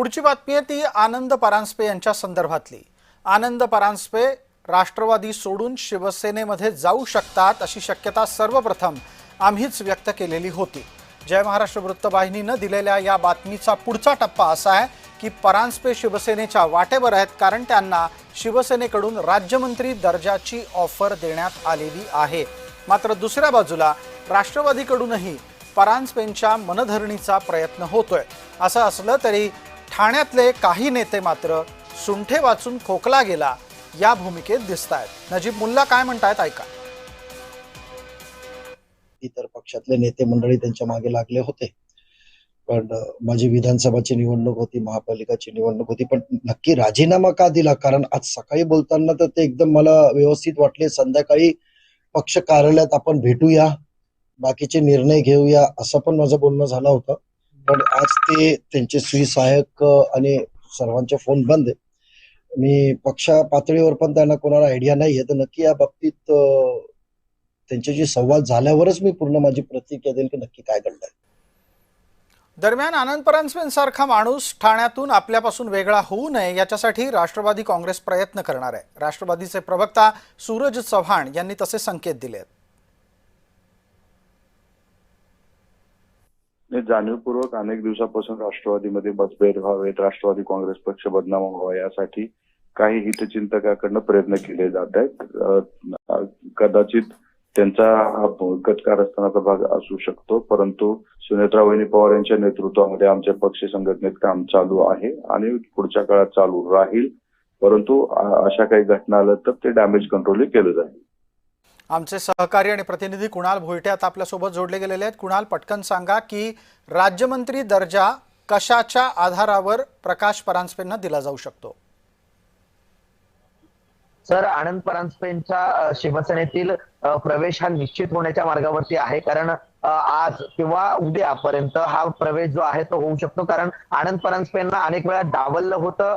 पुढची बातमी आहे ती आनंद परांजपे यांच्या संदर्भातली। आनंद परांजपे राष्ट्रवादी सोडून शिवसेनेमध्ये जाऊ शकतात अशी शक्यता सर्वप्रथम आम्हीच व्यक्त केलेली होती। जय महाराष्ट्र वृत्तवाहिनीने दिलेल्या या बातमीचा पुढचा टप्पा असा आहे की परांजपे शिवसेनेच्या वाटेवर आहेत, कारण त्यांना शिवसेनेकडून राज्यमंत्री दर्जाची ऑफर देण्यात आलेली आहे। मात्र दुसऱ्या बाजूला राष्ट्रवादीकडूनही परांजपेंच्या मनधरणीचा प्रयत्न होतोय। असं असलं तरी ठाण्यातले काही नेते मात्र सुंठे वाचून खोकला गेला या भूमिकेत दिसतायत। नजीब मुल्ला काय म्हणतायत ऐका। इतर पक्षातले नेते मंडळी त्यांच्या मागे लागले होते, पण माझी विधानसभाची निवडणूक होती, महापालिकाची निवडणूक होती, पण नक्की राजीनामा का दिला? कारण आज सकाळी बोलताना तर ते एकदम मला व्यवस्थित वाटले। संध्याकाळी पक्ष कार्यालयात आपण भेटूया, बाकीचे निर्णय घेऊया असं पण माझं बोलणं झालं होतं, पण आज ते त्यांचे सुसहायक आणि सर्वांचे फोन बंद आहे। मी पक्ष पातळीवर पण त्यांना कोणाला आयडिया नाहीये, तर नक्की या बाबतीत त्यांच्याशी संवाद झाल्यावरच मी पूर्ण माझी प्रतिक्रिया देईल की नक्की काय घडलंय। दरम्यान आनंद परांजपेंसारखा माणूस ठाण्यातून आपल्यापासून वेगळा होऊ नये याच्यासाठी राष्ट्रवादी काँग्रेस प्रयत्न करणार आहे। राष्ट्रवादीचे प्रवक्ता सूरज चव्हाण यांनी तसे संकेत दिले आहेत। जाणीवपूर्वक अनेक दिवसापासून राष्ट्रवादीमध्ये मतभेद व्हावेत, राष्ट्रवादी काँग्रेस पक्ष बदनाम व्हावा यासाठी काही हितचिंतकांकडून प्रयत्न केले जात आहेत। कदाचित त्यांचा हा भूमिगत कारस्थानाचा भाग असू शकतो, परंतु सुनेत्रा वहिनी पवार यांच्या नेतृत्वामध्ये आमच्या पक्ष संघटनेत काम चालू आहे आणि पुढच्या काळात चालू राहील। परंतु अशा काही घटना आल्या तर ते डॅमेज कंट्रोल केलं जाईल। आमचे सहकारी आणि प्रतिनिधी कुणाल भोईटे आता आपल्यासोबत जोडले गेलेले आहेत। कुणाल, पटकन सांगा की राज्यमंत्री दर्जा कशाच्या आधारावर प्रकाश परांजपेंना दिला जाऊ शकतो? सर, आनंद परांजपेंचा शिवसेनेतील प्रवेश हा निश्चित होण्याच्या मार्गावरती आहे, कारण आज किंवा उद्यापर्यंत हा प्रवेश जो आहे तो होऊ शकतो। कारण आनंद परांजपेंना अनेक वेळा डावललं होतं,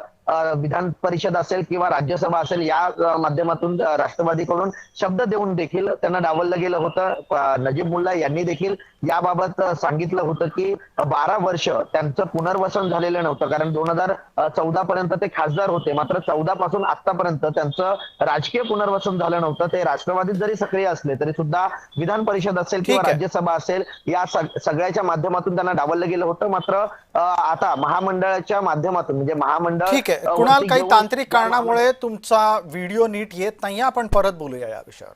विधान परिषद असेल किंवा राज्यसभा असेल या माध्यमातून राष्ट्रवादीकडून शब्द देऊन देखील त्यांना डावललं गेलं होतं। नजीब मुल्ला यांनी देखील याबाबत सांगितलं होतं की 12 वर्ष त्यांचं पुनर्वसन झालेलं नव्हतं, कारण 2014 पर्यंत ते खासदार होते, मात्र 14 पासून आतापर्यंत त्यांचं राजकीय पुनर्वसन झालं नव्हतं। ते राष्ट्रवादीत जरी सक्रिय असले तरी सुद्धा विधान परिषद असेल किंवा राज्यसभा असेल या सगळ्याच्या माध्यमातून त्यांना डावललं गेलं होतं। मात्र आता महामंडळाच्या माध्यमातून म्हणजे महामंडळ कुणाल, काही तांत्रिक कारणामुळे तुमचा व्हिडिओ नीट येत नाही, आपण परत बोलूया या विषयावर।